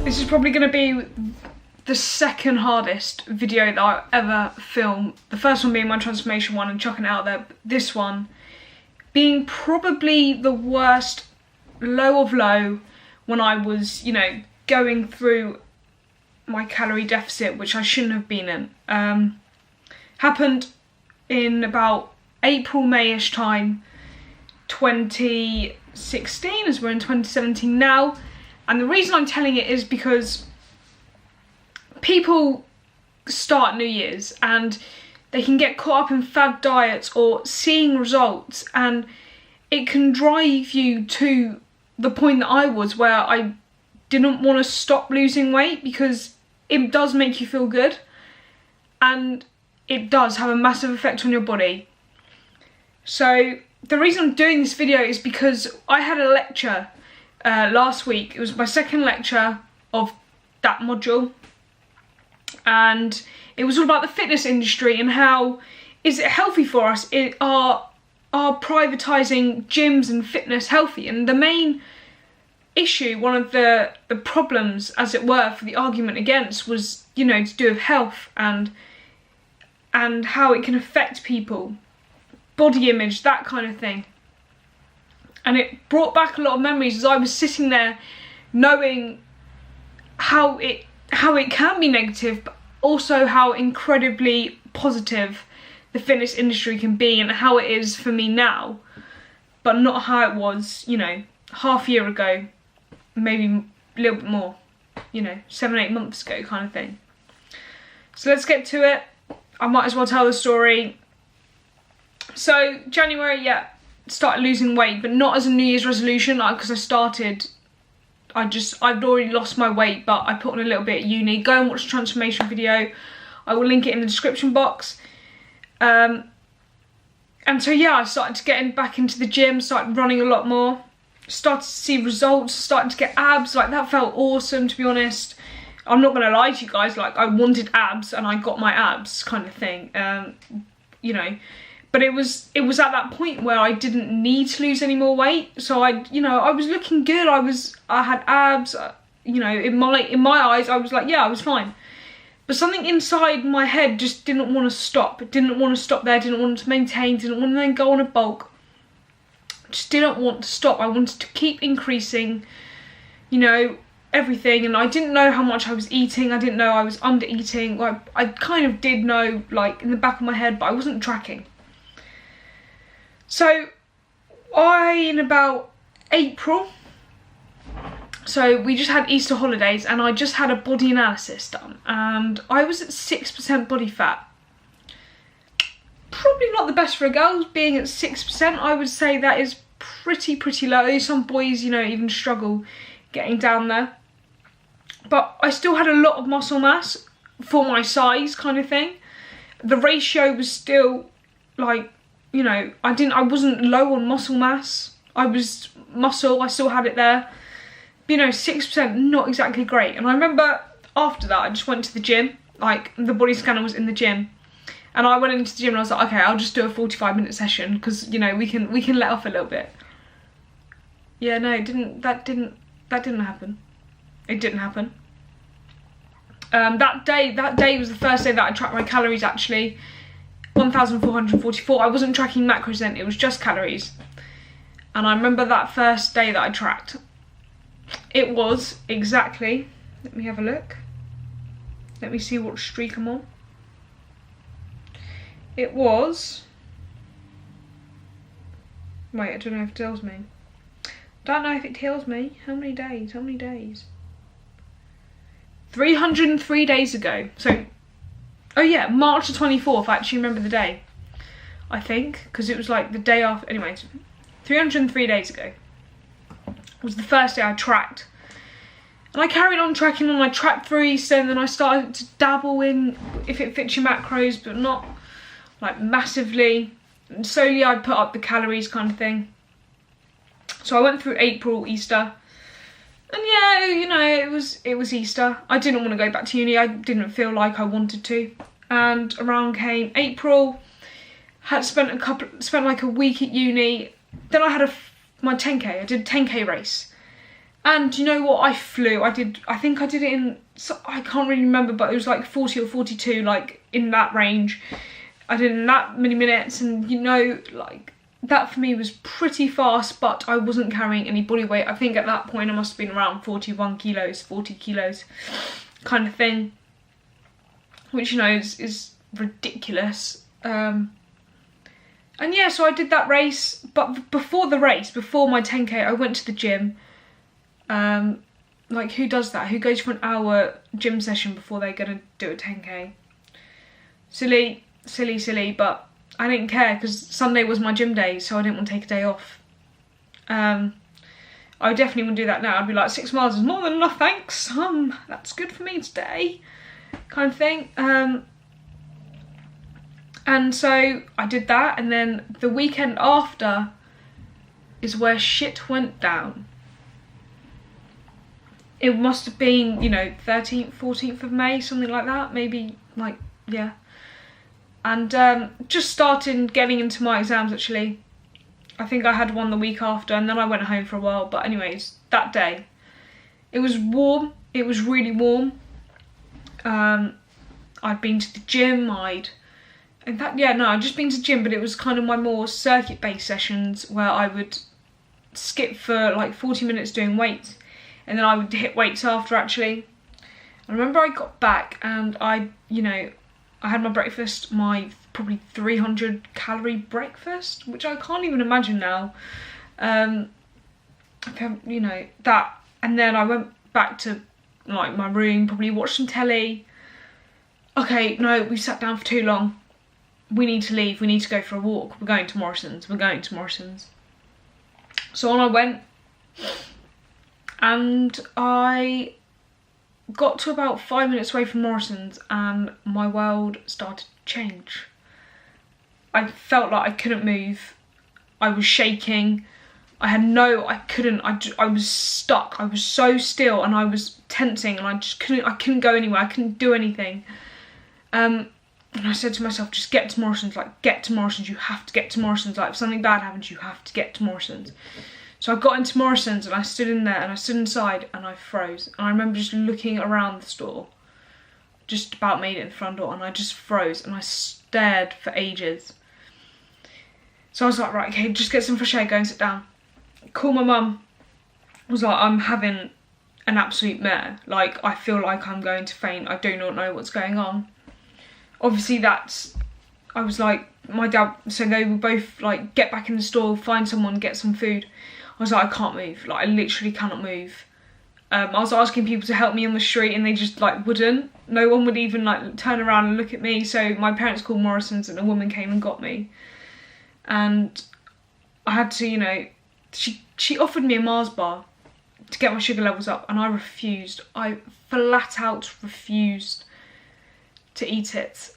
This is probably going to be the second hardest video that I ever filmed. The first one being my transformation one and chucking it out there. But this one being probably the worst low of low when I was, you know, going through my calorie deficit, which I shouldn't have been in. Happened in about April, May-ish time, 2016, as we're in 2017 now. And the reason I'm telling it is because people start New Year's and they can get caught up in fad diets or seeing results, and it can drive you to the point that I was, where I didn't want to stop losing weight because it does make you feel good and it does have a massive effect on your body. So the reason I'm doing this video is because I had a lecture last week. It was my second lecture of that module, and it was all about the fitness industry and how is it healthy for us? Are privatising gyms and fitness healthy? And the main issue, one of the problems, as it were, for the argument against was, you know, to do with health and how it can affect people, body image, that kind of thing. And it brought back a lot of memories as I was sitting there knowing how it can be negative, but also how incredibly positive the fitness industry can be and how it is for me now, but not how it was, you know, half a year ago, maybe a little bit more, you know, 7-8 months ago kind of thing. So let's get to it. I might as well tell the story. So January, yeah, started losing weight, but not as a New Year's resolution, like, because I'd already lost my weight, but I put on a little bit at uni. Go and watch the transformation video. I will link it in the description box. And so yeah, I started getting back into the gym, started running a lot more, started to see results, started to get abs. Like, that felt awesome, to be honest. I'm not gonna lie to you guys, like, I wanted abs and I got my abs, kind of thing. You know, but it was at that point where I didn't need to lose any more weight. So I was looking good. I had abs. You know, in my eyes, I was like, yeah, I was fine. But something inside my head just didn't want to stop. It didn't want to stop there. Didn't want to maintain. Didn't want to then go on a bulk. Just didn't want to stop. I wanted to keep increasing, you know, everything. And I didn't know how much I was eating. I didn't know I was under eating. Well, I kind of did know, like, in the back of my head, but I wasn't tracking. So in about April, so we just had Easter holidays and I just had a body analysis done and I was at 6% body fat. Probably not the best for a girl, being at 6%. I would say that is pretty low. Some boys, you know, even struggle getting down there. But I still had a lot of muscle mass for my size, kind of thing. The ratio was still, like, you know, I wasn't low on muscle mass. I was muscle, I still had it there. But, you know, 6%, not exactly great. And I remember after that, I just went to the gym. Like, the body scanner was in the gym. And I went into the gym and I was like, okay, I'll just do a 45-minute session because, you know, we can let off a little bit. Yeah, no, that didn't happen. It didn't happen. That day was the first day that I tracked my calories, actually. 1,444. I wasn't tracking macros then, it was just calories. And I remember that first day that I tracked. It was exactly, let me have a look. Let me see what streak I'm on. It was, wait, I don't know if it tells me. Don't know if it tells me. How many days? 303 days ago. So, oh yeah, March the 24th, I actually remember the day. I think, because it was like the day after, anyways. 303 days ago was the first day I tracked. And I carried on tracking and I tracked through Easter, and then I started to dabble in if it fits your macros, but not like massively. And slowly I put up the calories, kind of thing. So I went through April, Easter. And yeah, you know, it was Easter. I didn't want to go back to uni. I didn't feel like I wanted to. And around came April. Had spent like a week at uni. Then I had my 10k. I did a 10k race. And you know what, I flew. I think I did it in, I can't really remember, but it was like 40 or 42, like in that range. I did it in that many minutes, and you know, like that for me was pretty fast, but I wasn't carrying any body weight. I think at that point I must have been around 41 kilos, 40 kilos kind of thing, which, you know, is ridiculous. And yeah, so I did that race, but before the race, before my 10k, I went to the gym. Like, who does that? Who goes for an hour gym session before they're gonna do a 10k? Silly, silly, silly, but I didn't care because Sunday was my gym day, so I didn't want to take a day off. I definitely wouldn't do that now. I'd be like, 6 miles is more than enough, thanks. That's good for me today, kind of thing. And so I did that, and then the weekend after is where shit went down. It must have been, you know, 13th, 14th of May, something like that, maybe, like, yeah. And just started getting into my exams, actually. I think I had one the week after, and then I went home for a while. But anyways, that day, it was warm. It was really warm. I'd been to the gym. I'd just been to the gym, but it was kind of my more circuit-based sessions where I would skip for like 40 minutes doing weights, and then I would hit weights after, actually. I remember I got back and I had my breakfast, my probably 300 calorie breakfast, which I can't even imagine now. You know, that, and then I went back to like my room, probably watched some telly. Okay, no, we sat down for too long. We need to leave, we need to go for a walk. We're going to Morrison's. So on I went, and I got to about 5 minutes away from Morrison's, and my world started to change. I felt like I couldn't move. I was shaking. I was stuck. I was so still, and I was tensing, and I couldn't go anywhere. I couldn't do anything. And I said to myself, just get to Morrison's, like, get to Morrison's, you have to get to Morrison's, like, if something bad happens, you have to get to Morrison's. So I got into Morrison's, and I stood in there, and I stood inside, and I froze. And I remember just looking around the store, just about made it in the front door, and I just froze, and I stared for ages. So I was like, right, okay, just get some fresh air, go and sit down. Call my mum. I was like, I'm having an absolute mare. Like, I feel like I'm going to faint. I do not know what's going on. Obviously I was like, my dad, so they were both like, get back in the store, find someone, get some food. I was like, I can't move, like, I literally cannot move. I was asking people to help me on the street, and they just like wouldn't. No one would even like turn around and look at me. So my parents called Morrison's, and a woman came and got me. And I had to, you know, she offered me a Mars bar to get my sugar levels up, and I refused. I flat out refused to eat it.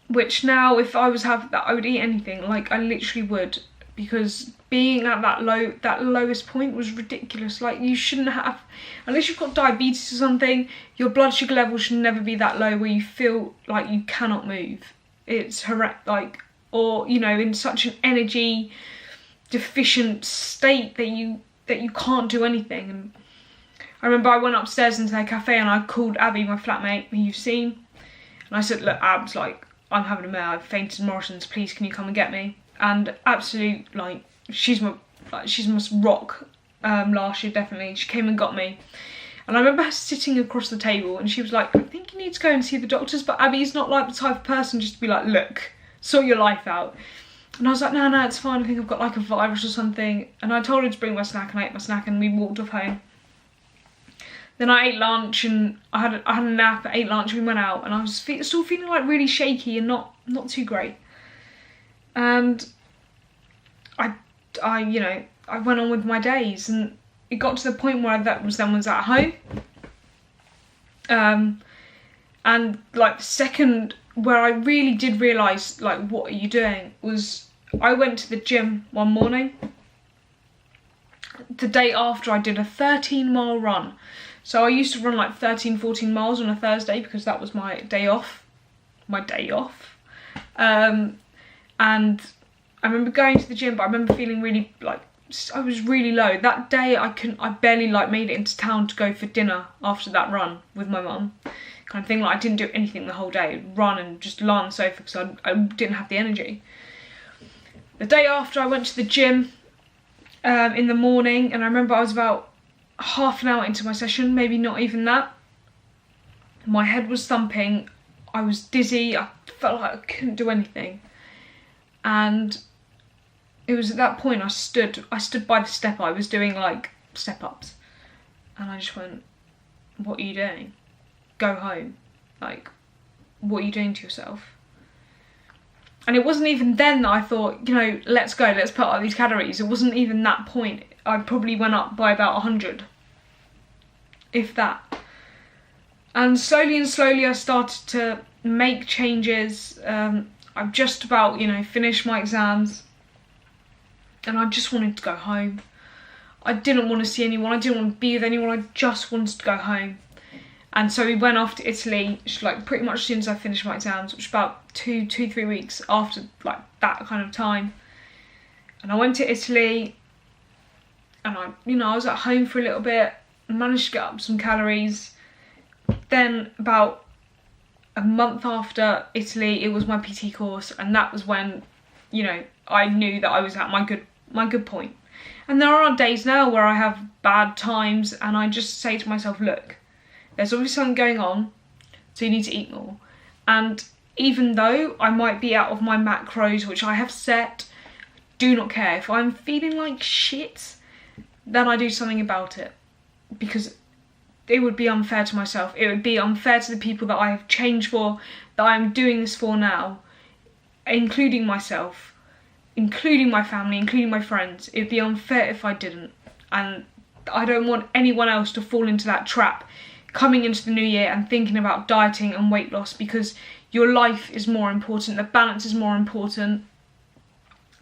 Which now, if I was having that, I would eat anything. Like, I literally would, because being at that lowest point was ridiculous. Like, you shouldn't have, unless you've got diabetes or something, your blood sugar level should never be that low where you feel like you cannot move. It's horrendous, like, or, you know, in such an energy deficient state that you can't do anything. And I remember I went upstairs into their cafe, and I called Abby, my flatmate, who you've seen, and I said, look, Abs, like, I'm having a mare, I've fainted in Morrison's, please can you come and get me? And absolute, like, she's my rock. Last year, definitely, she came and got me. And I remember her sitting across the table, and she was like, I think you need to go and see the doctors, but Abby's not like the type of person just to be like, look, sort your life out. And I was like, no, it's fine, I think I've got like a virus or something. And I told her to bring my snack, and I ate my snack, and we walked off home. Then I ate lunch, and I had a nap, ate lunch, and we went out, and I was still feeling like really shaky and not too great. And I you know, I went on with my days, and it got to the point where was at home. And like the second where I really did realise, like, what are you doing, was I went to the gym one morning. The day after, I did a 13-mile run. So I used to run like 13, 14 miles on a Thursday because that was my day off. And I remember going to the gym, but I remember feeling really like really low. That day I barely like made it into town to go for dinner after that run with my mum. Kind of thing, like I didn't do anything the whole day, run and just lie on the sofa because I didn't have the energy. The day after I went to the gym in the morning, and I remember I was about half an hour into my session, maybe not even that. My head was thumping, I was dizzy, I felt like I couldn't do anything. And it was at that point I stood by the step. I was doing like step ups, and I just went, what are you doing? Go home. Like, what are you doing to yourself? And it wasn't even then that I thought, you know, let's go, let's put up these calories. It wasn't even that point. I probably went up by about 100, if that. And slowly I started to make changes. I've just about, you know, finished my exams, and I just wanted to go home. I didn't want to see anyone, I didn't want to be with anyone, I just wanted to go home. And so we went off to Italy, like pretty much as soon as I finished my exams, which was about 3 weeks after like that kind of time. And I went to Italy, and I was at home for a little bit, managed to get up some calories. Then about a month after Italy, it was my PT course, and that was when, you know, I knew that I was at my good point. And there are days now where I have bad times, and I just say to myself, look, there's obviously something going on, so you need to eat more. And even though I might be out of my macros, which I have set, do not care. If I'm feeling like shit, then I do something about it, because it would be unfair to myself. It would be unfair to the people that I have changed for, that I'm doing this for now, including myself, including my family, including my friends. It'd be unfair if I didn't. And I don't want anyone else to fall into that trap coming into the new year and thinking about dieting and weight loss, because your life is more important, the balance is more important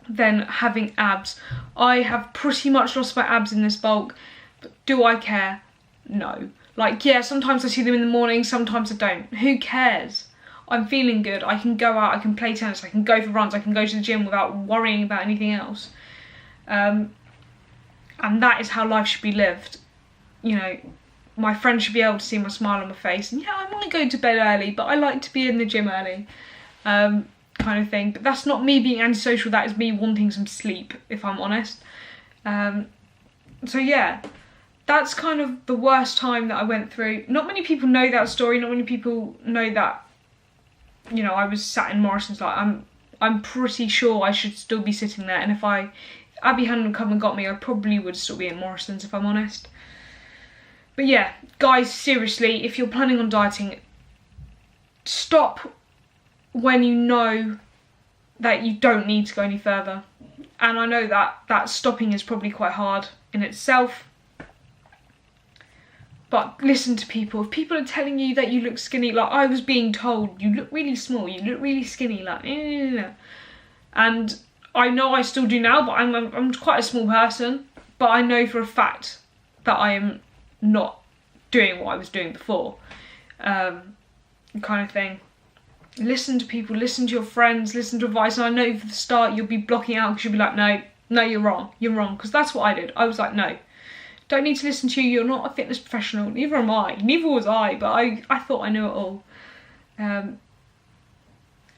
than having abs. I have pretty much lost my abs in this bulk, but do I care? No. Like, yeah, sometimes I see them in the morning, sometimes I don't. Who cares? I'm feeling good, I can go out, I can play tennis, I can go for runs, I can go to the gym without worrying about anything else. And that is how life should be lived. You know, my friends should be able to see my smile on my face, and yeah, I might go to bed early, but I like to be in the gym early, kind of thing. But that's not me being antisocial, that is me wanting some sleep, if I'm honest. So yeah, that's kind of the worst time that I went through. Not many people know that story, not many people know that, you know, I was sat in Morrison's. Like, I'm pretty sure I should still be sitting there, and if Abby hadn't come and got me, I probably would still be in Morrison's, if I'm honest. But yeah, guys, seriously, if you're planning on dieting, stop when you know that you don't need to go any further. And I know that stopping is probably quite hard in itself, but listen to people. If people are telling you that you look skinny, like I was being told, you look really small, you look really skinny, like, and I know I still do now, but I'm quite a small person, but I know for a fact that I am not doing what I was doing before, kind of thing. Listen to people, listen to your friends, listen to advice. And I know for the start you'll be blocking out because you'll be like, no, you're wrong, because that's what I did. I was like, no, don't need to listen to you, you're not a fitness professional, neither am I, neither was I, but I thought I knew it all.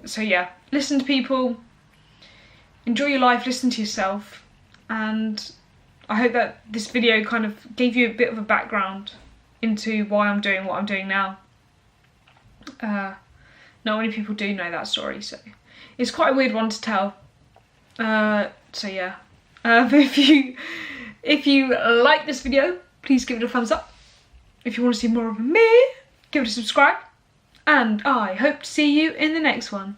So yeah, listen to people, enjoy your life, listen to yourself, and I hope that this video kind of gave you a bit of a background into why I'm doing what I'm doing now. Not many people do know that story, so it's quite a weird one to tell. So yeah, but if you like this video, please give it a thumbs up. If you want to see more of me, give it a subscribe, and I hope to see you in the next one.